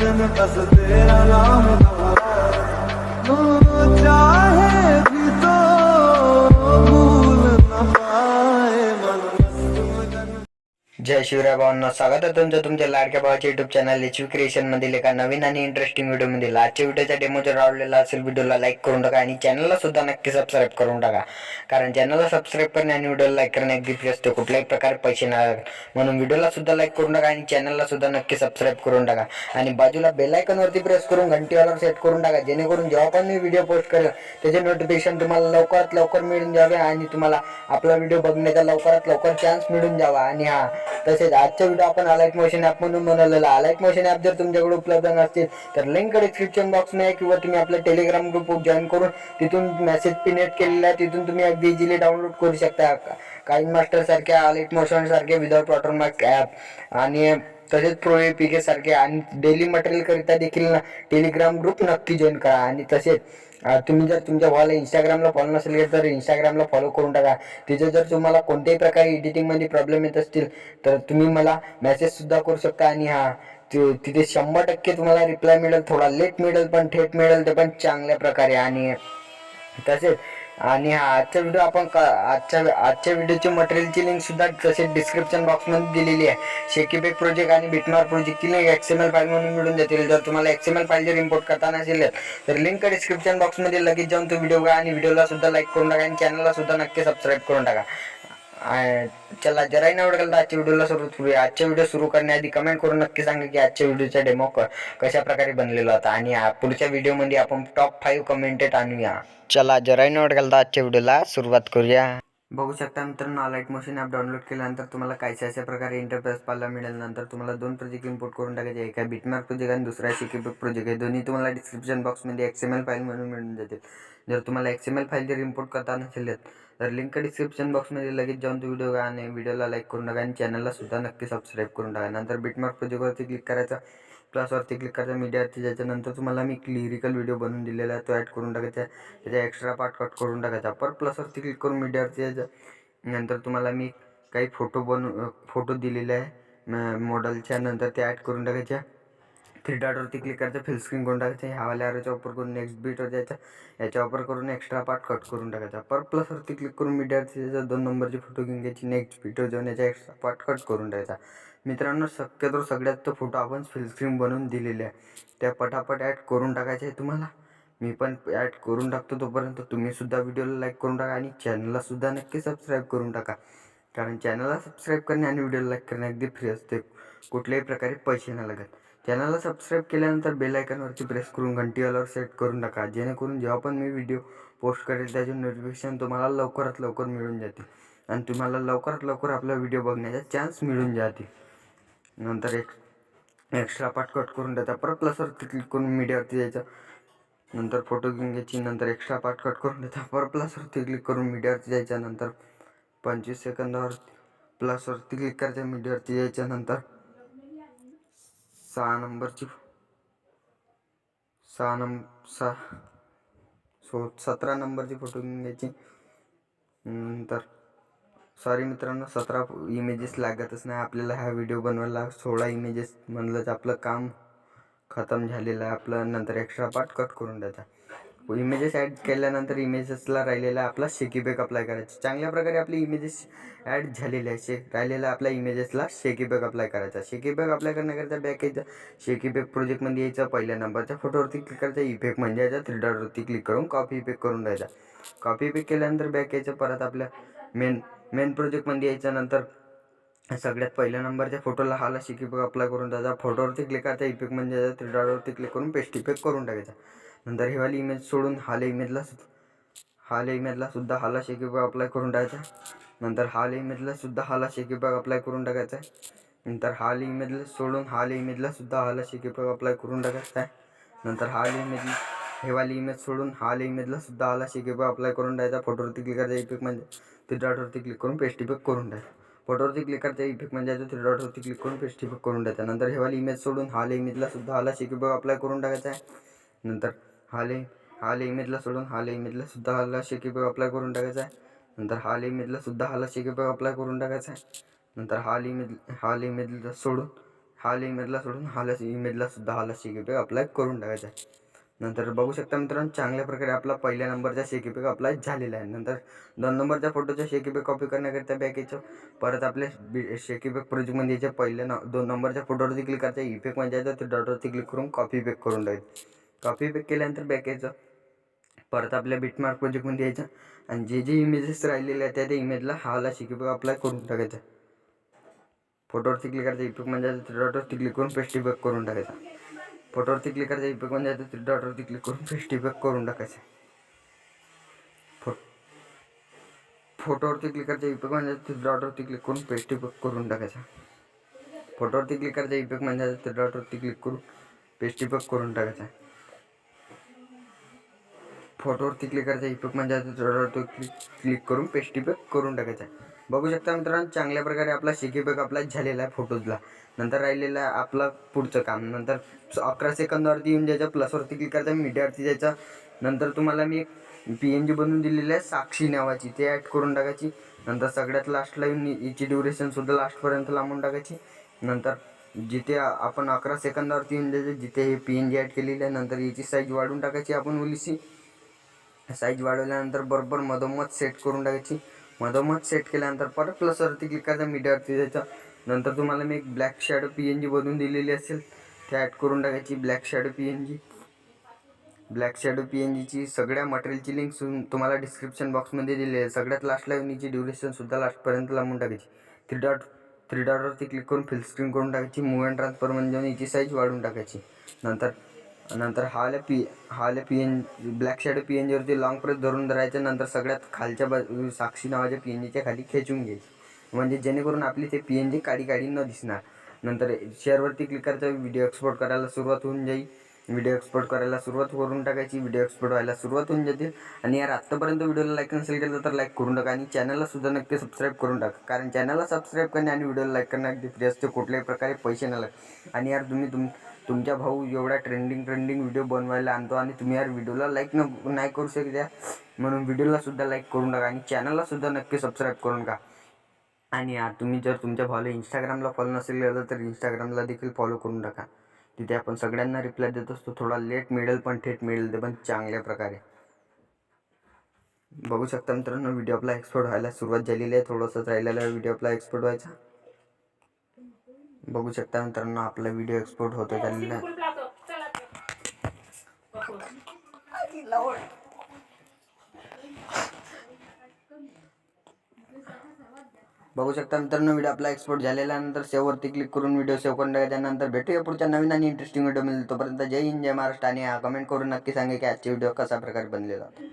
दिल में बस तेरा नाम चाहे भी तो भूल न पाए मन मस्त। जय शिवराय भावांनो, स्वागत आहे तुमचं तुमच्या लाडक्या भावाच्या युट्यूब चॅनल एच क्रिएशन मधील एका नवीन आणि इंटरेस्टिंग व्हिडिओ मध्ये। आजच्या व्हिडिओचा डेमो जर आवडलेला असेल व्हिडिओला लाईक करून टाका आणि चॅनलला सुद्धा नक्की सबस्क्राईब करून टाका, कारण चॅनलला सबस्क्राईब करणे आणि व्हिडिओला लाईक करणे अगदी फ्री असते, कुठल्याही प्रकारे पैसे नाही, म्हणून व्हिडिओला सुद्धा लाईक करून टाका आणि चॅनलला सुद्धा नक्की सबस्क्राईब करून टाका आणि बाजूला बेल आयकॉन वरती प्रेस करून घंटीवाल्यावर सेट करून टाका, जेणेकरून जेव्हा पण मी व्हिडिओ पोस्ट करेल त्याचे नोटिफिकेशन तुम्हाला लवकरात लवकर मिळून जावे आणि तुम्हाला आपला व्हिडिओ बघण्याचा लवकरात लवकर चान्स मिळून जावा। आणि हा तसेच आजचा व्हिडिओ आपण अलाइट मोशन ॲप म्हणून बनवलेला। अलाइट मोशन ॲप जर तुमच्याकडे उपलब्ध नसतील तर लिंक डिस्क्रिप्शन बॉक्स मध्ये किंवा तुम्ही आपल्या टेलिग्राम ग्रुप जॉईन करून तिथून मेसेज पिनेट केलेला आहे, तिथून तुम्ही अगदी इझिली डाउनलोड करू शकता। काइन मास्टर सारखे, अलाइट मोशन सारखे विदाउट वॉटरमार्क ॲप आणि तसेच प्रो पीके सारखे आणि डेली मटेरियल करिता देखील टेलिग्राम ग्रुप नक्की जॉईन करा। आणि तसेच तुम्ही जर तुमच्या भावाला इंस्टाग्रामला फॉलो नसेल तर इंस्टाग्रामला फॉलो करून टाका। तिथे जर तुम्हाला कोणत्याही प्रकारे एडिटिंग मध्ये प्रॉब्लेम येत असतील तर तुम्ही मला मेसेज सुद्धा करू शकता आणि तिथे 100% तुम्हाला रिप्लाय मिळेल, थोडा लेट मिळेल पण थेट मिळेल, ते पण चांगल्या प्रकारे। आणि तसेच आजचा व्हिडिओ आपण आजच्या व्हिडिओची मटेरियलची लिंक सुद्धा तसेच डिस्क्रिप्शन बॉक्स मध्ये दिलेली आहे। शेकीबेक प्रोजेक्ट आणि बिटमार्क प्रोजेक्टची लिंक XML फाईल म्हणून मिळून जातील। जर तुम्हाला XML फाईल जर इम्पोर्ट करता नसेल तर लिंक डिस्क्रिप्शन बॉक्स मध्ये लगेच जाऊन तो व्हिडिओ बघा आणि व्हिडिओला सुद्धा लाईक करून टाका आणि चॅनलला सुद्धा नक्की सबस्क्राईब करून टाका। चला जराही नाही आवडेल तर आजच्या व्हिडिओला सुरुवात करूया। आजच्या व्हिडिओ सुरू करण्याआधी कमेंट करून नक्की सांगा की आजच्या व्हिडिओचा डेमो कशा प्रकारे बनलेला होता आणि पुढच्या व्हिडिओमध्ये आपण टॉप 5 कमेंटेड आणूया। चला जराही नाही आवडेल तर आजच्या व्हिडिओला सुरुवात करूया। बघू शकता मित्रांनो, अलाइट मोशन ॲप डाउनलोड केल्यानंतर तुम्हाला काहीशा अशा प्रकारे इंटरफेस पाहायला मिळेल। नंतर तुम्हाला दोन प्रोजेक्ट इम्पोर्ट करून टाकायचे, एक आहे बिटमार्क प्रोजेक्ट आणि दुसरा शेकीबेक प्रोजेक्ट आहे। दोन्ही तुम्हाला डिस्क्रिप्शन बॉक्समध्ये XML फाईल म्हणून मिळून जातील। जर तुम्हाला XML फाईल जर इम्पोर्ट करता नसेल तर लिंक डिस्क्रिप्शन बॉक्समध्ये लगेच जाऊन तो व्हिडिओ बघा आणि व्हिडिओला लाईक करून टाका आणि चॅनलला सुद्धा नक्की सबस्क्राईब करून टाका। नंतर बिटमार्क प्रोजेक्टवरती क्लिक करायचा, प्लसवरती क्लिक करायचा, मीडियावरती जायच्यानंतर तुम्हाला मी लिरिकल व्हिडिओ बनवून दिलेला आहे, तो ॲड करून टाकायचा, त्याचा एक्स्ट्रा पार्ट कट करून टाकायचा। परत प्लसवरती क्लिक करून मीडियावरती जायचं, नंतर तुम्हाला मी काही फोटो दिलेले आहे मॉडेलच्या, नंतर ते ॲड करून टाकायच्या। 3 डॉटवरती क्लिक करायचं, फिल स्क्रीन करून टाकायचं, ह्या वाल्या ॲरोचा वापर करून नेक्स्ट बीटवर जायचा, याचा वापर करून एक्स्ट्रा पार्ट कट करून टाकायचा। परत प्लसवरती क्लिक करून मीडियावरती जायचं, 2 नंबरची फोटो घेऊन घ्यायची, नेक्स्ट बीटवर जाऊन याचा एक्स्ट्रा पार्ट कट करून टाकायचा। मित्रांनो शक्यतो सगळ्यात तो फोटो आपण फिल स्क्रीन बनवून दिलेले आहे, त्या पटापट ॲड करून टाकायचे आहे। तुम्हाला मी पण ॲड करून टाकतो, तोपर्यंत तुम्ही सुद्धा व्हिडिओला लाईक करून टाका आणि चॅनलला सुद्धा नक्की सबस्क्राईब करून टाका, कारण चॅनलला सबस्क्राईब करणे आणि व्हिडिओला लाईक करणे अगदी फ्री असते, कुठल्याही प्रकारे पैसे नाही लागत। चॅनलला सबस्क्राईब केल्यानंतर बेल आयकॉनवरती प्रेस करून घंटीवाल्यावर सेट करून टाका, जेणेकरून जेव्हा पण मी व्हिडिओ पोस्ट करेल त्याचे नोटिफिकेशन तुम्हाला लवकरात लवकर मिळून जातील आणि तुम्हाला लवकरात लवकर आपला व्हिडिओ बघण्याचा चान्स मिळून जातील। नंतर एक्स्ट्रा पार्ट कट करून द्यायचा, परत प्लसवरती क्लिक करून मीडियावरती जायचं, नंतर फोटो घेऊन घ्यायची, नंतर एक्स्ट्रा पार्ट कट करून द्यायचा, परत प्लसवरती क्लिक करून मीडियावरती जायचं, नंतर 25 सेकंदावर प्लसवरती क्लिक करायचं, मीडियावरती जायचं, नंतर 17 नंबरची फोटो घेऊन घ्यायची। नंतर सॉरी मित्रांनो, 17 इमेजेस लागतच नाही आपल्याला हा व्हिडिओ बनवायला, 16 इमेजेस म्हणलंच आपलं काम खतम झालेलं आहे आपलं। नंतर एक्स्ट्रा पार्ट कट करून द्यायचा, इमेजेस ॲड केल्यानंतर इमेजेसला राहिलेला आपला शेकीबेक अप्लाय करायचा। चांगल्या प्रकारे आपली इमेजेस ॲड झालेले आहे, राहिलेला आपल्या इमेजेसला शेकीबेक अप्लाय करायचा। शेकीबेक अप्लाय करण्याकरिता बॅक यायचं, शेकीबेक प्रोजेक्टमध्ये यायचं, पहिल्या नंबरच्या फोटोवरती क्लिक करायचं, इफेक्ट म्हणजे यायचा, 3 डॉटवरती क्लिक करून कॉपी इफेक्ट करून द्यायचा। कॉपी इफेक्ट केल्यानंतर बॅक यायचं, परत आपल्या मेन प्रोजेक्टमध्ये यायचं, नंतर सगळ्यात पहिल्या नंबरच्या फोटोला हाला शेकीबेक अप्लाय करून द्यायचा, फोटोवरती क्लिक करायचा, इफेक्ट म्हणजे यायचा, 3 डॉटवरती क्लिक करून पेस्ट इफेक्ट करून टाकायचा। नंतर ही वाली इमेज सोडून हाल इमेजला सुद्धा हाला शेकीबेक अप्लाय करून टाकायचा। नंतर हाल इमेजला सुद्धा हाला शेकीबेक अप्लाय करून टाकायचा आहे। नंतर हाल इमेजला सोडून हाल इमेजला सुद्धा हाला शेकीबेक अप्लाय करून टाकायचा आहे। नंतर हे वाली इमेज सोडून हाल इमेजला सुद्धा हाला शेकीबेक अप्लाय करून द्यायचा, फोटोवरती क्लिक करायचा, इफेक्ट म्हणजे 3 डॉटवरती क्लिक करून पेस्ट इफेक्ट करून द्यायचा, फोटोवरती क्लिक करायचा, इफेक्ट म्हणजे 3 डॉटवरती क्लिक करून पेस्ट इफेक्ट करून द्यायचा। नंतर हे वाली इमेज सोडून हाल इमेजला सुद्धा हाला शेकीबेक अप्लाय करून टाकायचा आहे। नंतर हाल इमेजला सोडून हाल इमेजला सुद्धा हाला शेकीबेक अप्लाय करून टाकायचा आहे। नंतर हाल इमेजला सुद्धा हाला शेकीबेक अप्लाय करून टाकायचा आहे। नंतर हाल इमेजला सोडून हाल इमेजला सोडून हाल इमेजला सुद्धा हाल शेक अप्लाय करून टाकायचा आहे. नंतर बघू शकता मित्रांनो, चांगल्या प्रकारे आपला पहिल्या नंबरचा शेक इफेक्ट अप्लाय झालेला आहे. नंतर 2 नंबरच्या फोटोचा शेक इफेक्ट कॉपी करण्याकरिता बॅक यायचं. परत आपल्या शेक इफेक्ट प्रोजेक्टमध्ये यायच्या पहिल्या 2 नंबरच्या फोटोवरती क्लिक करायचं. इफेक्टमध्ये यायचं, ते डॉटवरती क्लिक करून कॉपी इफेक्ट करून टाकायचं. कॉपी इफेक्ट केल्यानंतर बॅक यायचं. परत आपल्या बिटमार्क प्रोजेक्टमध्ये यायचं आणि जे इमेजेस राहिलेले आहेत त्या इमेजला हाला शेक इफेक्ट अप्लाय करून टाकायचं. फोटोवरती क्लिक करायचं, इफेक्टमध्ये जायचं, डॉटवरती क्लिक करून पेस्ट इफेक्ट करून टाकायचा. फोटोवरती क्लिक करायचं, इफेक्टमध्ये जायचं, डॉटवरती क्लिक करून पेस्ट इफेक्ट करून टाकायचं. फोटोवरती क्लिक करायचं, इफेक्टमध्ये जायचं, डॉटवरती क्लिक करून पेस्ट इफेक्ट करून टाकायचा. फोटोवरती क्लिक करायचं, इफेक्टमध्ये जायचं, डॉटवरती क्लिक करून पेस्ट इफेक्ट करून टाकायचा. फोटोवरती क्लिक करायचं, इफेक्टमध्ये जायचं, डॉटवरती क्लिक करून पेस्ट इफेक्ट करून टाकायचा. बघू शकता मित्रांनो, चांगल्या प्रकारे आपला शेक इफेक्ट अप्लाय झालेला आहे फोटोजला. नंतर राहिलेलं आहे आपलं पुढचं काम. नंतर 11 सेकंदावरती येऊन जायचं, प्लसवरती क्लिक करायचं, मीडियावरती जायचं. नंतर तुम्हाला मी PNG बनवून दिलेली आहे साक्षी नावाची, ते ॲड करून टाकायची. नंतर सगळ्यात लास्टला येऊन याची ड्युरेशनसुद्धा लास्टपर्यंत लांबून टाकायची. नंतर जिथे आपण 11 सेकंदावरती येऊन द्यायचं, जिथे हे PNG ॲड केलेली आहे. नंतर याची साईज वाढवून टाकायची आपण ओलीशी. साईज वाढवल्यानंतर बरोबर मधोमध सेट करून टाकायची. मधोमध सेट केल्यानंतर परत प्लसवरती क्लिक करायचं, मीडियावरती जायचं. नंतर तुम्हाला मी एक ब्लॅक शॅडो PNG बनवून दिलेली असेल ते ॲड करून टाकायची. ब्लॅक शॅडो PNGची सगळ्या मटेरियलची लिंक तुम्हाला डिस्क्रिप्शन बॉक्समध्ये दिलेली आहे. सगळ्यात लास्टला याची ड्युरेशनसुद्धा लास्टपर्यंत लांबून टाकायची. थ्री डॉटवरती क्लिक करून फिल स्क्रीन करून टाकायची. मूव अँड ट्रान्सफर म्हणजे याची साईज वाढवून टाकायची. नंतर हाल्या ब्लॅक शॅडो PNGवरती लॉंग प्रेस धरायचं. नंतर सगळ्यात खालच्या बाजू साक्षी नावाच्या PNGच्या खाली खेचून घ्यायची, म्हणजे जेणेकरून आपली ते PNG काडी न दिसणार. नंतर शेअरवरती क्लिक करायचं, व्हिडिओ एक्सपोर्ट करायला सुरुवात होऊन जाईल. व्हिडिओ एक्सपोर्ट करायला सुरुवात करून टाकायची. व्हिडिओ एक्सपोर्ट व्हायला सुरुवात होऊन जाते. आणि यार आत्तापर्यंत व्हिडिओला लाईक नसेल केलं तर लाईक करून टाका आणि चॅनलला सुद्धा नक्की सबस्क्राईब करून टाका. कारण चॅनलला सबस्क्राईब करणे आणि व्हिडिओला लाईक करणे अगदी फ्री असते, कुठल्याही प्रकारे पैसे नाही लागत. आणि यार तुमच्या भाऊ एवढा ट्रेंडिंग व्हिडिओ बनवायला आणतो आणि तुम्ही यार व्हिडिओला लाईक नाही करू शकत यार, म्हणून व्हिडिओला सुद्धा लाईक करून टाका आणि चॅनलला सुद्धा नक्की सबस्क्राईब करून टाका. आणि यार तुम्ही जर तुमच्या भावाला इंस्टाग्रामला फॉलो नसेल केलं तर इंस्टाग्रामला देखील फॉलो करून टाका. तिथे आपण सगळ्यांना रिप्लाय देत असतो. थोडा लेट मिळेल पण थेट मिळेल, ते पण चांगल्या प्रकारे. बघू शकता मित्रांनो, व्हिडिओ आपला एक्सपोर्ट व्हायला सुरुवात झालेली आहे. थोडंसंच राहिलेलं आहे व्हिडिओ आपला एक्सपोर्ट व्हायचा. बघू शकता मित्रांनो, आपला व्हिडिओ एक्सपोर्ट होतो झालेला आहे. बघू शकता मित्रांनो, व्हिडिओ आपला एक्सपोर्ट झालेल्यानंतर सेव्हवरती क्लिक करून व्हिडिओ सेव्ह करून टाकायच्यानंतर भेटूया पुढच्या नवीन आणि इंटरेस्टिंग व्हिडिओ मिळेल. तोपर्यंत जय हिंद जय महाराष्ट्र. आणि कमेंट करून नक्की सांगा की आजचे व्हिडिओ कशा प्रकारे बनलेला.